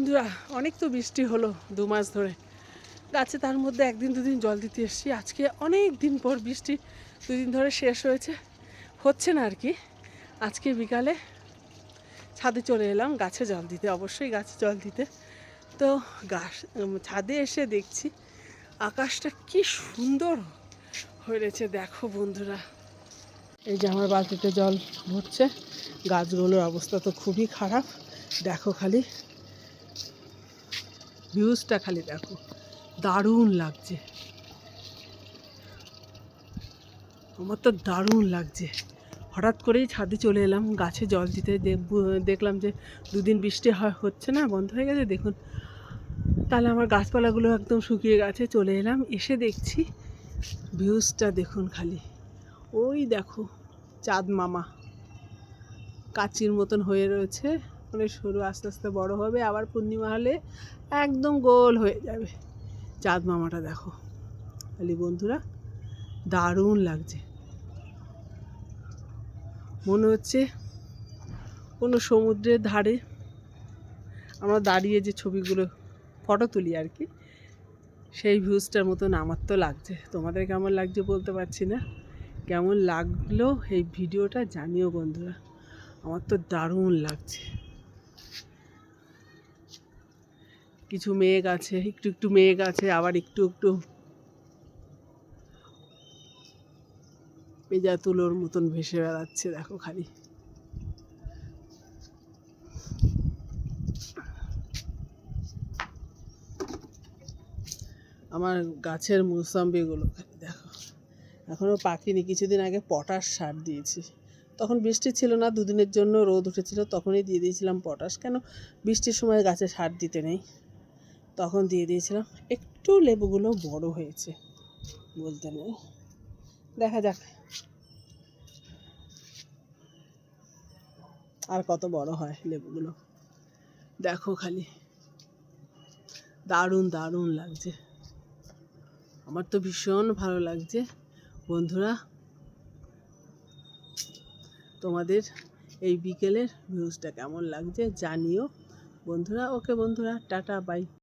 বন্ধুরা, অনেক তো বৃষ্টি হলো 2 মাস ধরে। গাছে তার মধ্যে একদিন দুদিন জল দিতে এসেছি। আজকে অনেক দিন পর বৃষ্টি 2 দিন ধরে শেষ হয়েছে, হচ্ছে না আর কি। আজকে বিকালে ছাদে চলে এলাম গাছে জল দিতে, অবশ্যই গাছে জল দিতে। তো ছাদে এসে দেখছি আকাশটা কি সুন্দর হয়ে রয়েছে। দেখো বন্ধুরা, এই যে আমার বালতিতে জল ভরছে। গাছগুলোর অবস্থা তো খুবই খারাপ। দেখো খালি ভিউজটা, খালি দেখো, দারুণ লাগছে। আমার তো দারুণ লাগছে। হঠাৎ করেই ছাদে চলে এলাম গাছে জল দিতে। দেখলাম যে 2 দিন বৃষ্টি হচ্ছে না, বন্ধ হয়ে গেছে। দেখুন, তাহলে আমার গাছপালাগুলো একদম শুকিয়ে গেছে। চলে এলাম, এসে দেখছি ভিউজটা দেখুন খালি। ওই দেখো চাঁদ মামা কাচির মতন হয়ে রয়েছে, মানে সরু, আস্তে আস্তে বড় হবে, আবার পূর্ণিমা হলে একদম গোল হয়ে যাবে। চাঁদ মামাটা দেখো খালি বন্ধুরা, দারুণ লাগছে। মনে হচ্ছে কোনো সমুদ্রের ধারে আমরা দাঁড়িয়ে যে ছবিগুলো ফটো তুলি আর কি, সেই ভিউজটার মতন আমার তো লাগছে। তোমাদের কেমন লাগছে বলতে পারছি না। কেমন লাগলো এই ভিডিওটা জানিও বন্ধুরা, আমার তো দারুণ লাগছে। কিছু মেঘ আছে, একটু একটু মেঘ আছে, আবার একটু একটু পেঁজা তুলোর মতন ভেসে বেড়াচ্ছে। দেখো খালি আমার গাছের মুসাম্বিগুলো, দেখো এখনও পাকিনি। কিছুদিন আগে পটাশ সার দিয়েছি, তখন বৃষ্টি ছিল না, 2 দিনের জন্য রোদ উঠেছিল, তখনই দিয়ে দিয়েছিলাম পটাশ। কেন, বৃষ্টির সময় গাছে সার দিতে নেই, তখন দিয়ে দিয়েছিলাম। একটু লেবুগুলো বড় হয়েছে বলতে নেই, দেখা যাক আর কত বড় হয় লেবুগুলো। দেখো খালি দারুণ দারুণ লাগছে। আমার তো ভীষণ ভালো লাগছে বন্ধুরা। তোমাদের এই বিকেলের ভিউজটা কেমন লাগছে জানিও বন্ধুরা। ওকে বন্ধুরা, টাটা, বাই।